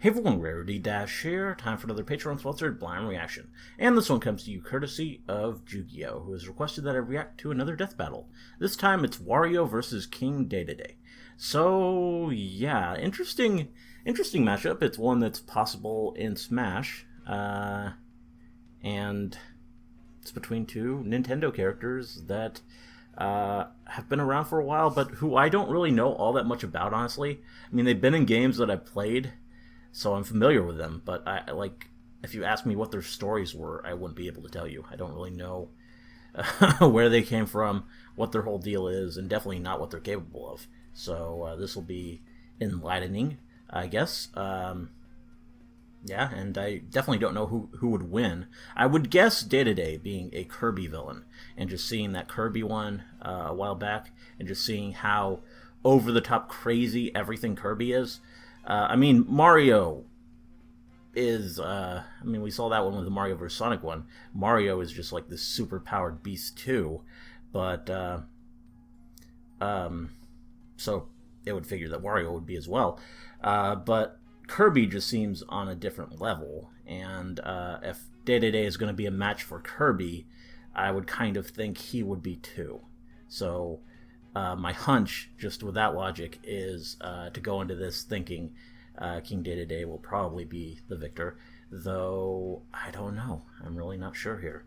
Hey everyone, Rarity Dash here. Time for another Patreon-sponsored blind reaction. And this one comes to you courtesy of Jugio, who has requested that I react to another death battle. This time it's Wario versus King Dedede. So, yeah, interesting matchup. It's one that's possible in Smash. And it's between two Nintendo characters that have been around for a while, but who I don't really know all that much about, honestly. I mean, they've been in games that I've played, so I'm familiar with them, but if you ask me what their stories were, I wouldn't be able to tell you. I don't really know where they came from, what their whole deal is, and definitely not what they're capable of. So this will be enlightening, I guess. Yeah, and I definitely don't know who would win. I would guess Dedede being a Kirby villain, and just seeing that Kirby one a while back, and just seeing how over-the-top crazy everything Kirby is. I mean, Mario is, we saw that one with the Mario vs. Sonic one. Mario is just like this super-powered beast too, but, so it would figure that Wario would be as well. But Kirby just seems on a different level, and if Dedede is going to be a match for Kirby, I would kind of think he would be too. So my hunch, just with that logic, is to go into this thinking King Dedede will probably be the victor, though I don't know. I'm really not sure here.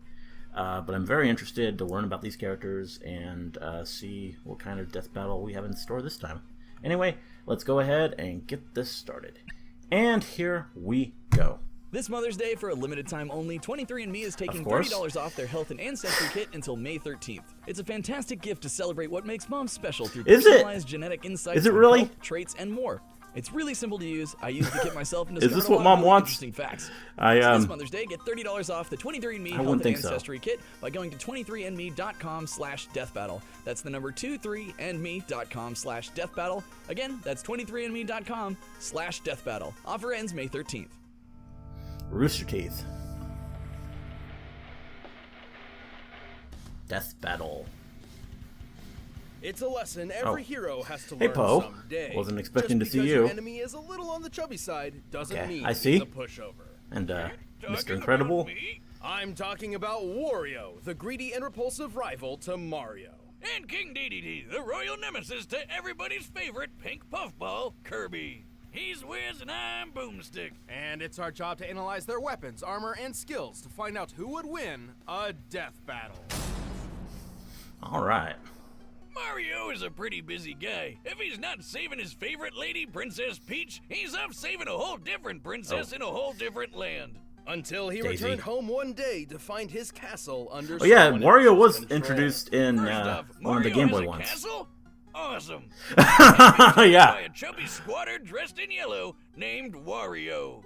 But I'm very interested to learn about these characters and see what kind of death battle we have in store this time. Anyway, let's go ahead and get this started. And here we go. This Mother's Day, for a limited time only, 23andMe is taking $30 off their health and ancestry kit until May 13th. It's a fantastic gift to celebrate what makes mom special through personalized genetic insights, health, traits, and more. It's really simple to use. I use the kit myself and is this what mom wants? Interesting facts. So this Mother's Day, get $30 off the 23andMe health and ancestry kit by going to 23andme.com/deathbattle. That's the number 23andme.com/deathbattle. Again, that's 23andme.com/deathbattle. Offer ends May 13th. Rooster Teeth. Death battle. It's a lesson every hero has to learn someday. Wasn't expecting to see you. Just because your enemy is a little on the chubby side doesn't mean he's a pushover. And Mr. Incredible. I'm talking about Wario, the greedy and repulsive rival to Mario. And King Dedede, the royal nemesis to everybody's favorite pink puffball, Kirby. He's Wiz and I'm Boomstick. And it's our job to analyze their weapons, armor, and skills to find out who would win a death battle. Alright. Mario is a pretty busy guy. If he's not saving his favorite lady, Princess Peach, he's off saving a whole different princess in a whole different land. Until he returned home one day to find his castle under Wario was introduced in one of the Game Boy ones. Castle? Awesome. Yeah. By a chubby squatter dressed in yellow named Wario.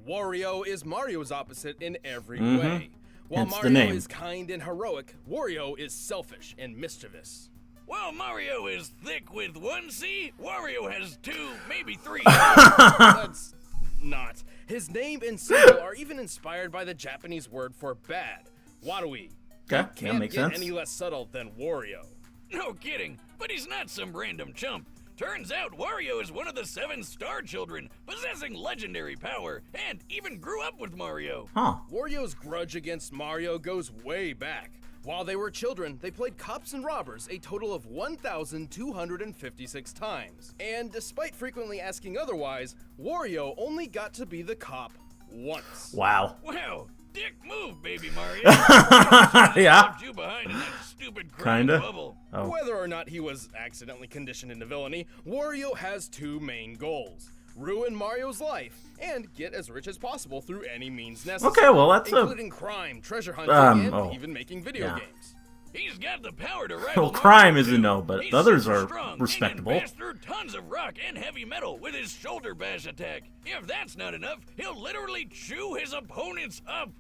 Wario is Mario's opposite in every way. While Mario is kind and heroic, Wario is selfish and mischievous. While Mario is thick with one C, Wario has two, maybe three. That's not. His name and symbol are even inspired by the Japanese word for bad, Warui. Okay, that makes sense. Any less subtle than Wario. No kidding, but he's not some random chump. Turns out Wario is one of the 7 star children, possessing legendary power, and even grew up with Mario. Wario's grudge against Mario goes way back. While they were children, they played cops and robbers a total of 1,256 times. And despite frequently asking otherwise, Wario only got to be the cop once. Wow. Wow. Dick move, baby Mario. Yeah. You behind in that stupid crime bubble. Whether or not he was accidentally conditioned into villainy, Wario has 2 main goals: ruin Mario's life and get as rich as possible through any means necessary. Okay, well that's including crime, treasure hunting, and even making video games. He's got the power to rival Well, crime is a Mario, no, but the others are respectable. And pass through tons of rock and heavy metal with his shoulder bash attack. If that's not enough, he'll literally chew his opponents up.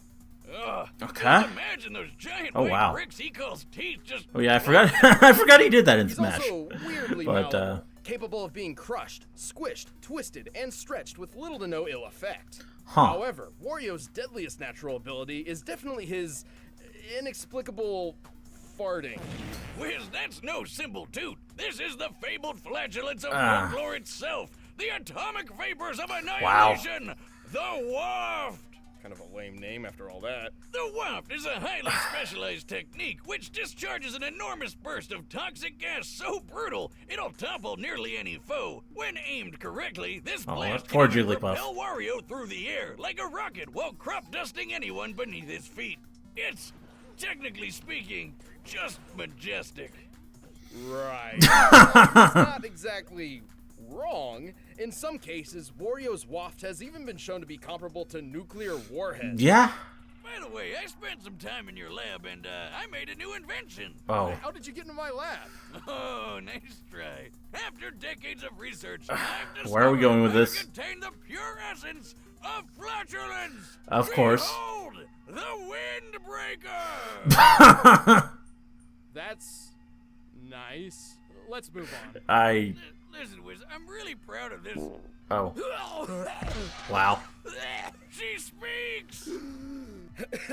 Okay. Imagine those giant white bricks he calls teeth. Just I forgot. I forgot he did that in Smash. He's also weirdly malleable, capable of being crushed, squished, twisted, and stretched with little to no ill effect. However, Wario's deadliest natural ability is definitely his inexplicable farting. Whiz, that's no simple toot. This is the fabled flatulence of folklore itself. The atomic vapors of annihilation. Wow. The waft. Kind of a lame name after all that. The waft is a highly specialized technique which discharges an enormous burst of toxic gas so brutal it'll topple nearly any foe. When aimed correctly, this blast can propel Wario through the air like a rocket while crop dusting anyone beneath his feet. It's, technically speaking, just majestic. Right. It's not exactly wrong. In some cases, Wario's waft has even been shown to be comparable to nuclear warheads. Yeah. By the way, I spent some time in your lab and I made a new invention. Oh. How did you get into my lab? Oh, nice try. After decades of research, I've discovered where are we going with this? Contain the pure essence of flatulence. Of course. Behold, the windbreaker. That's nice. Let's move on. Listen, Wiz, I'm really proud of this. Oh. Wow. She speaks!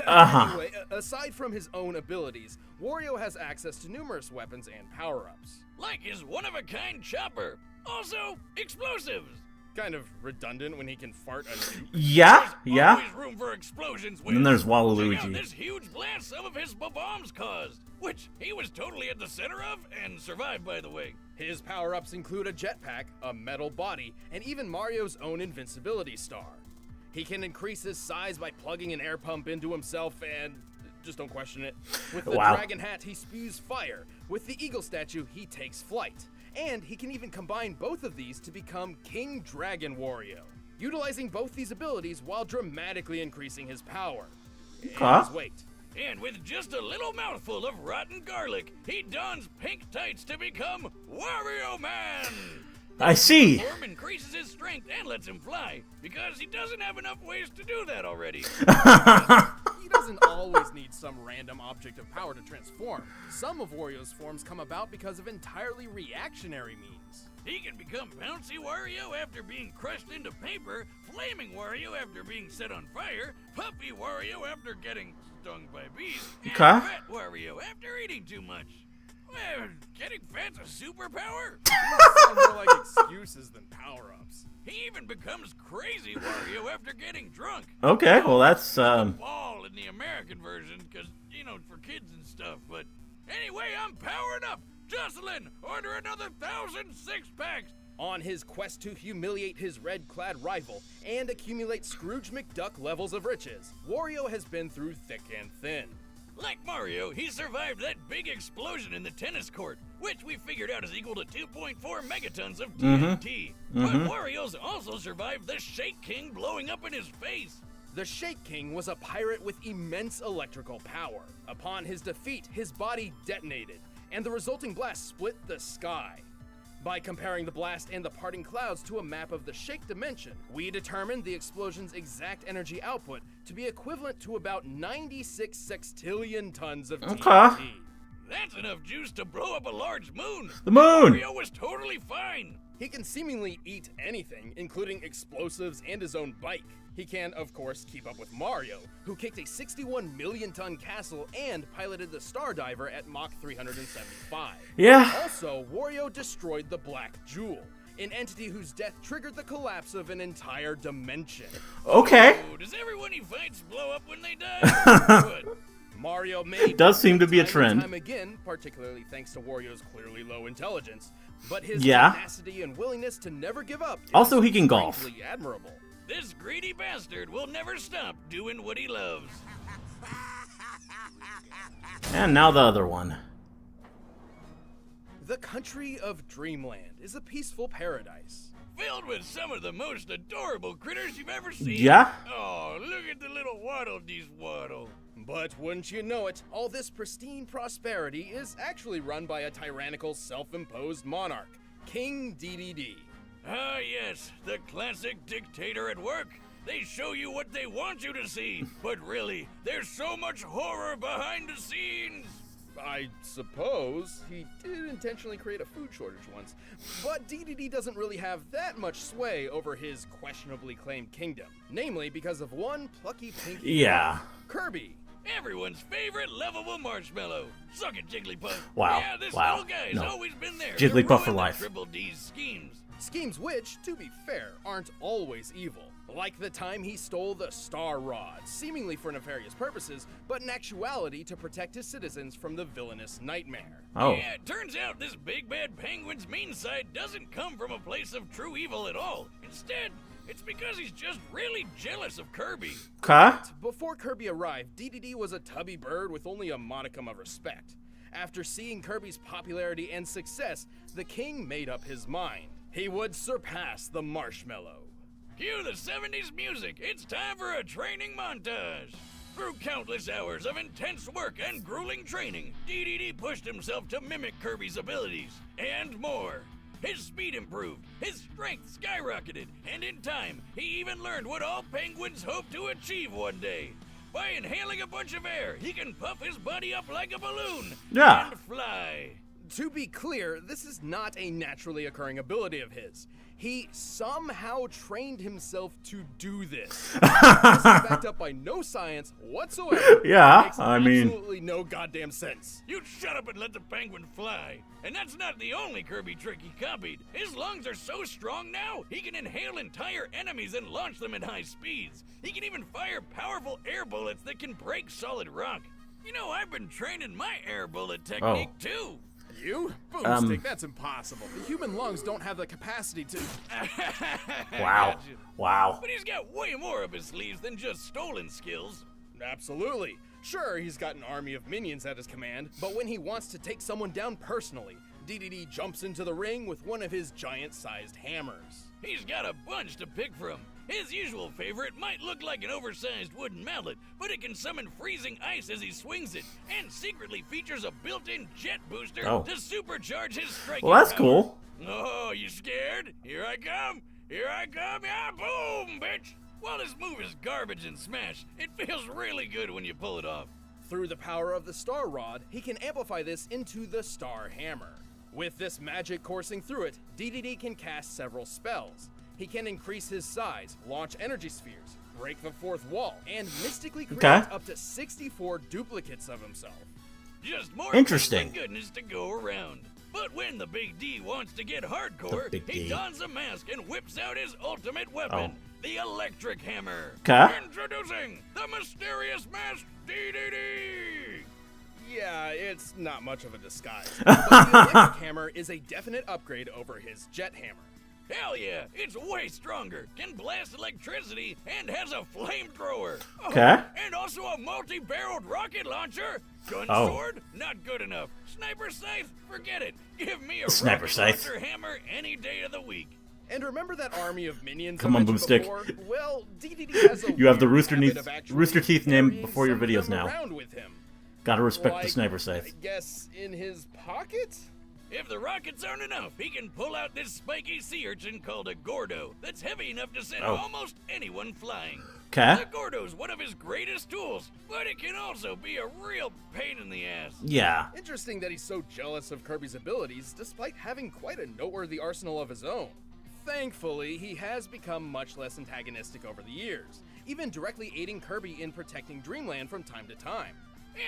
Anyway, aside from his own abilities, Wario has access to numerous weapons and power-ups. Like his one-of-a-kind chopper. Also, explosives. Kind of redundant when he can fart a nuke. Yeah, there's always room for explosions. And then there's Waluigi. Check out this huge blast some of his bombs caused, which he was totally at the center of and survived, by the way. His power-ups include a jetpack, a metal body, and even Mario's own invincibility star. He can increase his size by plugging an air pump into himself and... just don't question it. With the dragon hat, he spews fire. With the eagle statue, he takes flight. And he can even combine both of these to become King Dragon Wario, utilizing both these abilities while dramatically increasing his power and his weight. And with just a little mouthful of rotten garlic, he dons pink tights to become Wario Man! I see. Form increases his strength and lets him fly, because he doesn't have enough ways to do that already. He doesn't always need some random object of power to transform. Some of Wario's forms come about because of entirely reactionary means. He can become Bouncy Wario after being crushed into paper, Flaming Wario after being set on fire, Puffy Wario after getting stung by bees, and Fat Wario after eating too much. Well, getting fat's a superpower? These sound more like excuses than power-ups. He even becomes Crazy Wario after getting drunk. Okay, well that's Ball in the American version, because, you know, for kids and stuff. But anyway, I'm powering up. Jocelyn, order another 1,000 six-packs. On his quest to humiliate his red-clad rival and accumulate Scrooge McDuck levels of riches, Wario has been through thick and thin. Like Mario, he survived that big explosion in the tennis court, which we figured out is equal to 2.4 megatons of TNT. But Wario's also survived the Shake King blowing up in his face. The Shake King was a pirate with immense electrical power. Upon his defeat, his body detonated, and the resulting blast split the sky. By comparing the blast and the parting clouds to a map of the Shake dimension, we determined the explosion's exact energy output to be equivalent to about 96 sextillion tons of TNT. That's enough juice to blow up a large moon. The moon! Wario was totally fine. He can seemingly eat anything, including explosives and his own bike. He can, of course, keep up with Mario, who kicked a 61 million ton castle and piloted the Star Diver at Mach 375. Yeah. Also, Wario destroyed the Black Jewel, an entity whose death triggered the collapse of an entire dimension. Okay. Oh, does everyone he fights blow up when they die? Good. Mario may does seem to be a trend. Time again, particularly thanks to Wario's clearly low intelligence, but his tenacity and willingness to never give up is also he can golf. Admirable. This greedy bastard will never stop doing what he loves. And now the other one. The country of Dreamland is a peaceful paradise. Filled with some of the most adorable critters you've ever seen. Yeah? Oh, look at the little waddle-dees waddle. But wouldn't you know it, all this pristine prosperity is actually run by a tyrannical, self-imposed monarch, King Dedede. Ah, yes, the classic dictator at work. They show you what they want you to see, but really, there's so much horror behind the scenes. I suppose he did intentionally create a food shortage once, but Dedede doesn't really have that much sway over his questionably claimed kingdom, namely because of one plucky pinky Yeah. Kirby. Everyone's favorite lovable marshmallow. Suck it, Jigglypuff. Wow. Yeah, this Wow. little guy's always been there. Jigglypuff to for ruin life. the Triple D's schemes. Schemes which, to be fair, aren't always evil. Like the time he stole the Star Rod, seemingly for nefarious purposes, but in actuality to protect his citizens from the villainous Nightmare. Oh. Yeah, it turns out this big bad penguin's mean side doesn't come from a place of true evil at all. Instead, it's because he's just really jealous of Kirby. Okay. Before Kirby arrived, Dedede was a tubby bird with only a modicum of respect. After seeing Kirby's popularity and success, the king made up his mind. He would surpass the marshmallow. Cue the 70s music. It's time for a training montage. Through countless hours of intense work and grueling training, Dedede pushed himself to mimic Kirby's abilities, and more. His speed improved, his strength skyrocketed, and in time, he even learned what all penguins hope to achieve one day. By inhaling a bunch of air, he can puff his body up like a balloon and fly. To be clear, this is not a naturally occurring ability of his. He somehow trained himself to do this. This is backed up by no science whatsoever. Yeah, It makes I mean... absolutely no goddamn sense. You shut up and let the penguin fly. And that's not the only Kirby trick he copied. His lungs are so strong now, he can inhale entire enemies and launch them at high speeds. He can even fire powerful air bullets that can break solid rock. You know, I've been training my air bullet technique too. You? Boomstick, that's impossible. The human lungs don't have the capacity to... Wow. Wow. But he's got way more up his sleeves than just stolen skills. Absolutely. Sure, he's got an army of minions at his command, but when he wants to take someone down personally, Dedede jumps into the ring with one of his giant-sized hammers. He's got a bunch to pick from. His usual favorite might look like an oversized wooden mallet, but it can summon freezing ice as he swings it, and secretly features a built-in jet booster to supercharge his striking Well, that's power. cool. Oh, you scared? Here I come! Here I come! Yeah, boom, bitch! While this move is garbage and smash, it feels really good when you pull it off. Through the power of the Star Rod, he can amplify this into the Star Hammer. With this magic coursing through it, Dedede can cast several spells. He can increase his size, launch energy spheres, break the fourth wall, and mystically create up to 64 duplicates of himself. Just more interesting goodness to go around. But when the Big D wants to get hardcore, he dons a mask and whips out his ultimate weapon, the Electric Hammer. Introducing the mysterious masked Dedede! Yeah, it's not much of a disguise, but the Electric Hammer is a definite upgrade over his Jet Hammer. Hell yeah, it's way stronger, can blast electricity, and has a flamethrower. And also a multi-barreled rocket launcher. Gun sword? Not good enough. Sniper scythe? Forget it. Give me a rocket launcher hammer any day of the week. And remember that army of minions Come on, Boomstick. Well, Dedede has a you have the rooster teeth name before your videos now. With him. Gotta respect the sniper scythe. I guess in his pocket? If the rockets aren't enough, he can pull out this spiky sea urchin called a Gordo that's heavy enough to send almost anyone flying. The Gordo's one of his greatest tools, but it can also be a real pain in the ass. Yeah. Interesting that he's so jealous of Kirby's abilities, despite having quite a noteworthy arsenal of his own. Thankfully, he has become much less antagonistic over the years, even directly aiding Kirby in protecting Dreamland from time to time.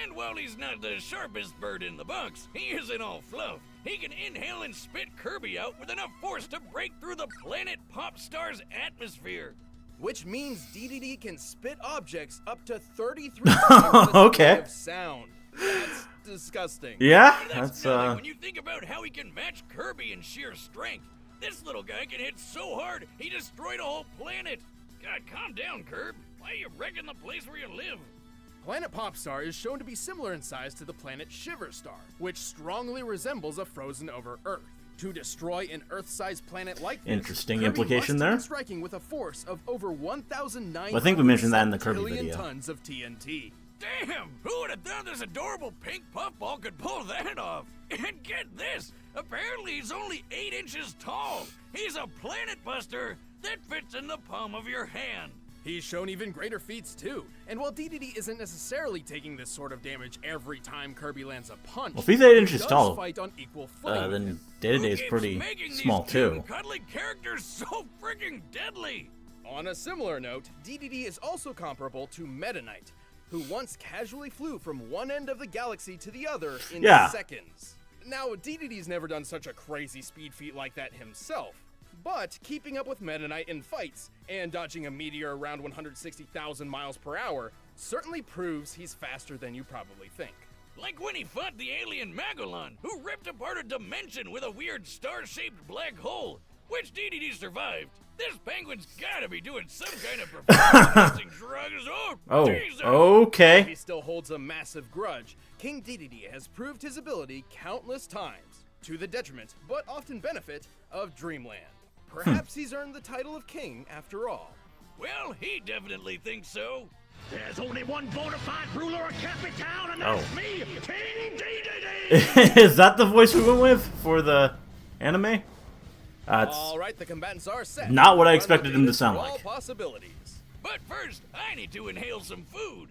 And while he's not the sharpest bird in the box, he isn't all fluff. He can inhale and spit Kirby out with enough force to break through the planet Popstar's atmosphere. Which means Dedede can spit objects up to 33 times the speed of sound. That's disgusting. Yeah, that's when you think about how he can match Kirby in sheer strength. This little guy can hit so hard, he destroyed a whole planet. God, calm down, Kirb. Why are you wrecking the place where you live? Planet Popstar is shown to be similar in size to the planet Shiverstar, which strongly resembles a frozen-over Earth. To destroy an Earth-sized planet like this, interesting Kirby implication must there. be striking with a force of over 1,900 I think we mentioned that in the Kirby video. tons of TNT. Damn! Who would have thought this adorable pink puffball could pull that off? And get this! Apparently he's only 8 inches tall. He's a planet buster that fits in the palm of your hand. He's shown even greater feats too, and while Dedede isn't necessarily taking this sort of damage every time Kirby lands a punch, well, if he's 8 inches he tall, fight on equal footing then Dedede is pretty small too. Cuddly characters so freaking deadly. On a similar note, Dedede is also comparable to Meta Knight. who once casually flew from one end of the galaxy to the other in seconds. Now, Dedede's never done such a crazy speed feat like that himself, but keeping up with Meta Knight in fights and dodging a meteor around 160,000 miles per hour certainly proves he's faster than you probably think. Like when he fought the alien Magellan, who ripped apart a dimension with a weird star-shaped black hole, which Dedede survived. This penguin's gotta be doing some kind of performance-enhancing drugs. Oh, Jesus. Okay. He still holds a massive grudge. King Dedede has proved his ability countless times, to the detriment, but often benefit, of Dreamland. Perhaps he's earned the title of king after all. Well, he definitely thinks so. There's only one bona fide ruler of Capitan, and that's me, King Dedede! Is that the voice we went with for the anime? All right, the combatants are set. Not what I expected him to sound like. All possibilities. But first, I need to inhale some food.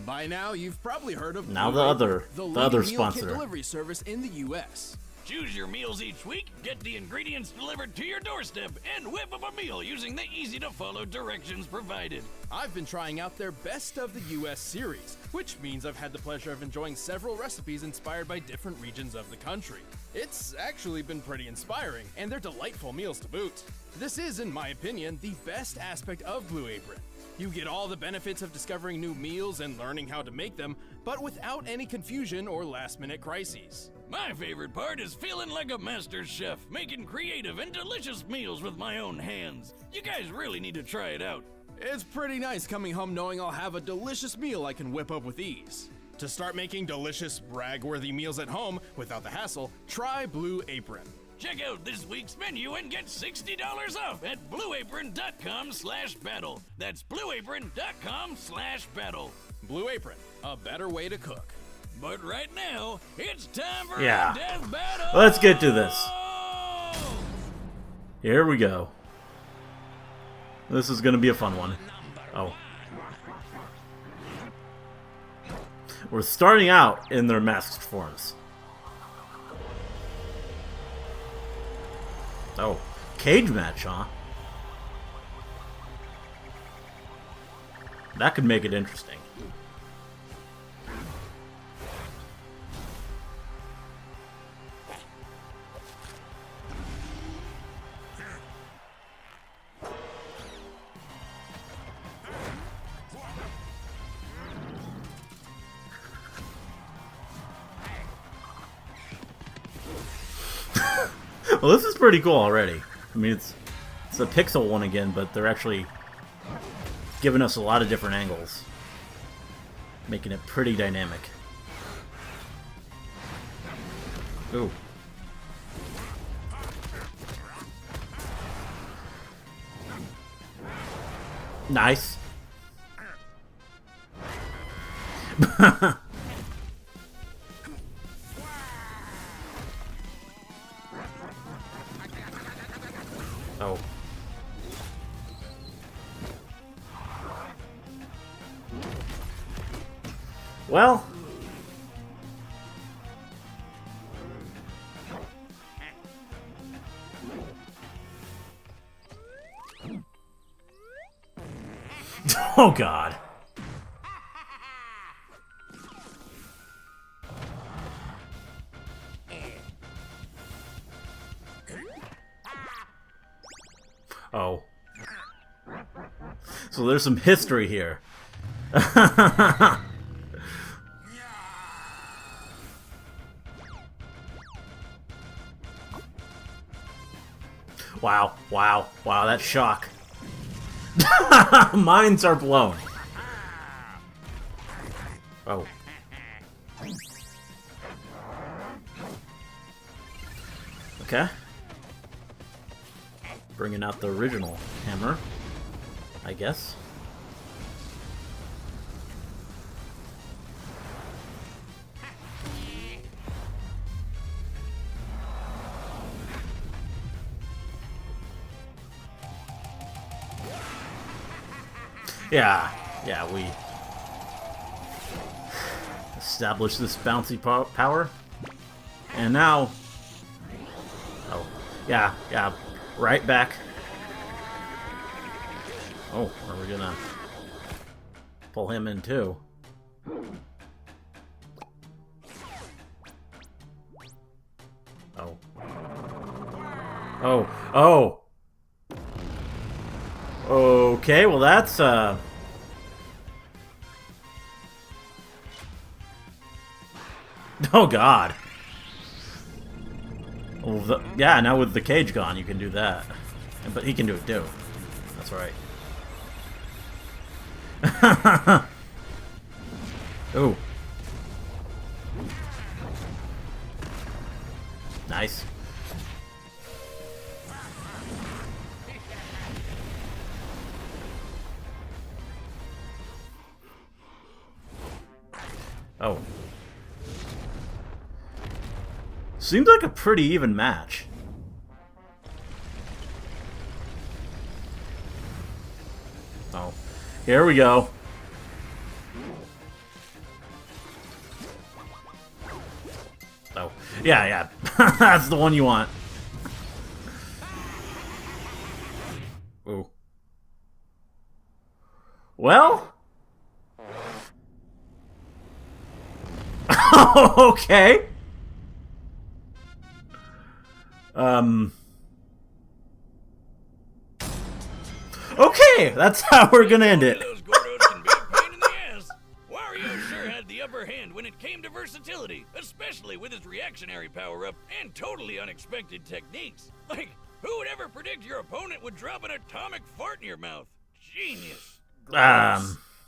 By now, you've probably heard of now Blue the leading other meal kit sponsor delivery service in the U.S. Choose your meals each week, get the ingredients delivered to your doorstep, and whip up a meal using the easy-to-follow directions provided. I've been trying out their Best of the U.S. series, which means I've had the pleasure of enjoying several recipes inspired by different regions of the country. It's actually been pretty inspiring, and they're delightful meals to boot. This is, in my opinion, the best aspect of Blue Apron. You get all the benefits of discovering new meals and learning how to make them, but without any confusion or last-minute crises. My favorite part is feeling like a master chef, making creative and delicious meals with my own hands. You guys really need to try it out. It's pretty nice coming home knowing I'll have a delicious meal I can whip up with ease. To start making delicious, brag-worthy meals at home without the hassle, try Blue Apron. Check out this week's menu and get $60 off at blueapron.com/battle. That's blueapron.com/battle. Blue Apron, a better way to cook. But right now, it's time for Yeah. a death battle! Let's get to this. Here we go. This is gonna be a fun one. Oh. We're starting out in their masked forms. Oh, cage match, huh? That could make it interesting. Well, this is pretty cool already. I mean, it's a pixel one again, but they're actually giving us a lot of different angles, making it pretty dynamic. Ooh. Nice. Oh. Well. Oh, God. Oh. So there's some history here. Wow, wow, wow, that shock. Minds are blown. Oh. Okay. Bringing out the original hammer, I guess. Yeah, we established this bouncy power, and now, oh, yeah, right back. Oh, are we gonna pull him in too? Oh. Oh. Okay, well that's, Oh, God. Well, yeah, now with the cage gone, you can do that. But he can do it, too. That's right. Ooh. Nice. Oh. Seems like a pretty even match. Oh. Here we go. Oh. Yeah, yeah. That's the one you want. Ooh. Well? Okay. Okay, that's how we're gonna end it. Those Gordos can be a pain in the ass. Wario sure had the upper hand when it came to versatility, especially with his reactionary power-up and totally unexpected techniques. Like, who would ever predict your opponent would drop an atomic fart in your mouth? Genius.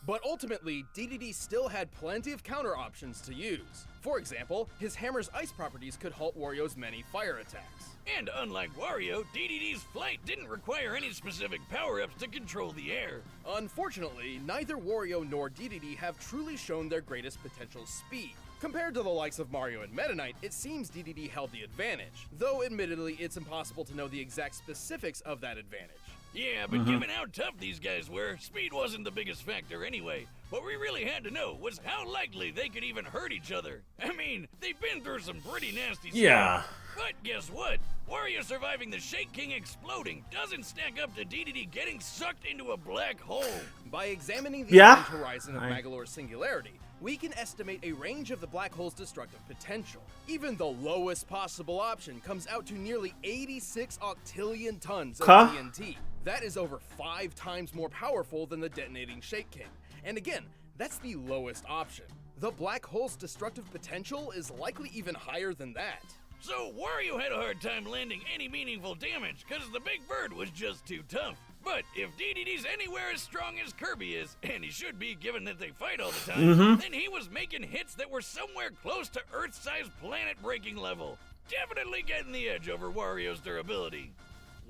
But ultimately, Dedede still had plenty of counter options to use. For example, his hammer's ice properties could halt Wario's many fire attacks. And unlike Wario, Dedede's flight didn't require any specific power-ups to control the air. Unfortunately, neither Wario nor Dedede have truly shown their greatest potential speed. Compared to the likes of Mario and Meta Knight, it seems Dedede held the advantage, though admittedly it's impossible to know the exact specifics of that advantage. Yeah, but given how tough these guys were, speed wasn't the biggest factor anyway. What we really had to know was how likely they could even hurt each other. I mean, they've been through some pretty nasty stuff. Yeah. But guess what? Wario surviving the Shake King exploding doesn't stack up to Dedede getting sucked into a black hole. By examining the event horizon of Magolor's singularity, we can estimate a range of the black hole's destructive potential. Even the lowest possible option comes out to nearly 86 octillion tons of TNT. That is over 5 times more powerful than the detonating Shake King. And again, that's the lowest option. The black hole's destructive potential is likely even higher than that. So Wario had a hard time landing any meaningful damage because the big bird was just too tough. But if Dedede's anywhere as strong as Kirby is, and he should be given that they fight all the time, then he was making hits that were somewhere close to Earth-sized planet-breaking level. Definitely getting the edge over Wario's durability.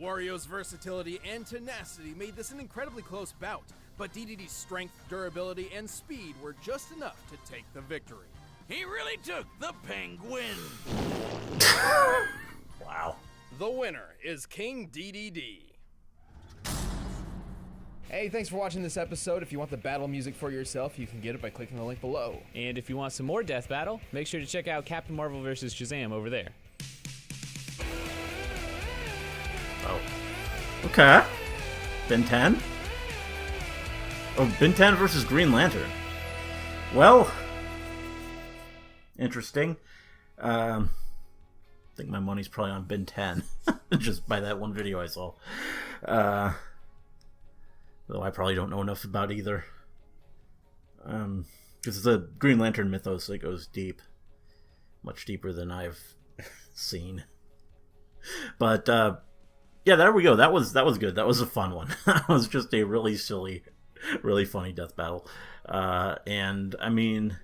Wario's versatility and tenacity made this an incredibly close bout, but Dedede's strength, durability, and speed were just enough to take the victory. He really took the penguin. Wow. The winner is King Dedede. Hey, thanks for watching this episode. If you want the battle music for yourself, you can get it by clicking the link below. And if you want some more Death Battle, make sure to check out Captain Marvel vs. Shazam over there. Oh. Okay. Ben 10? Oh, Ben 10 versus Green Lantern. Well, interesting. I think my money's probably on Ben 10. Just by that one video I saw. Though I probably don't know enough about either. Because the Green Lantern mythos that goes deep. Much deeper than I've seen. But, yeah, there we go. That was good. That was a fun one. That was just a really silly, really funny death battle. And, I mean,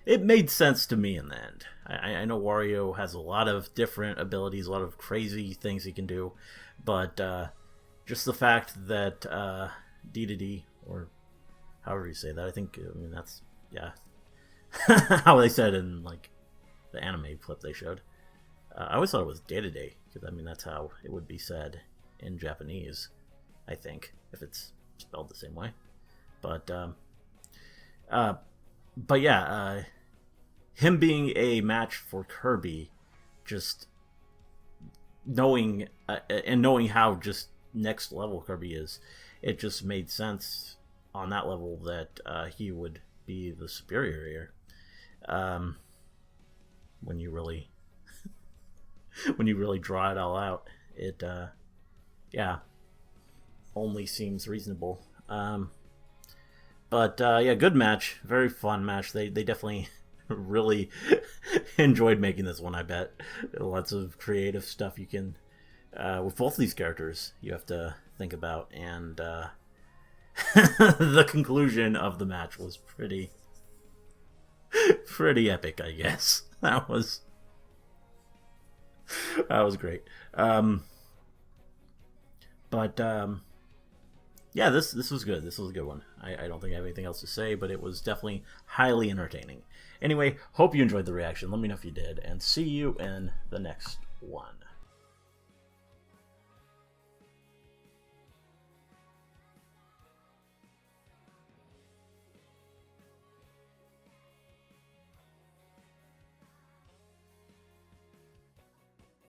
it made sense to me in the end. I know Wario has a lot of different abilities, a lot of crazy things he can do. But, just the fact that, Dedede, or however you say that, I mean, that's, yeah, how they said in, like, the anime clip they showed. I always thought it was Dedede, because, I mean, that's how it would be said in Japanese, I think, if it's spelled the same way. But yeah, him being a match for Kirby, just knowing, and knowing how just next level Kirby is, it just made sense on that level that he would be the superior here. When you really draw it all out. it, yeah, only seems reasonable. But yeah, good match, very fun match. They definitely really enjoyed making this one. I bet lots of creative stuff you can with both these characters you have to think about, and the conclusion of the match was pretty epic, I guess. That was great. Yeah, this was good. This was a good one. I don't think I have anything else to say, but it was definitely highly entertaining. Anyway, hope you enjoyed the reaction. Let me know if you did, and see you in the next one.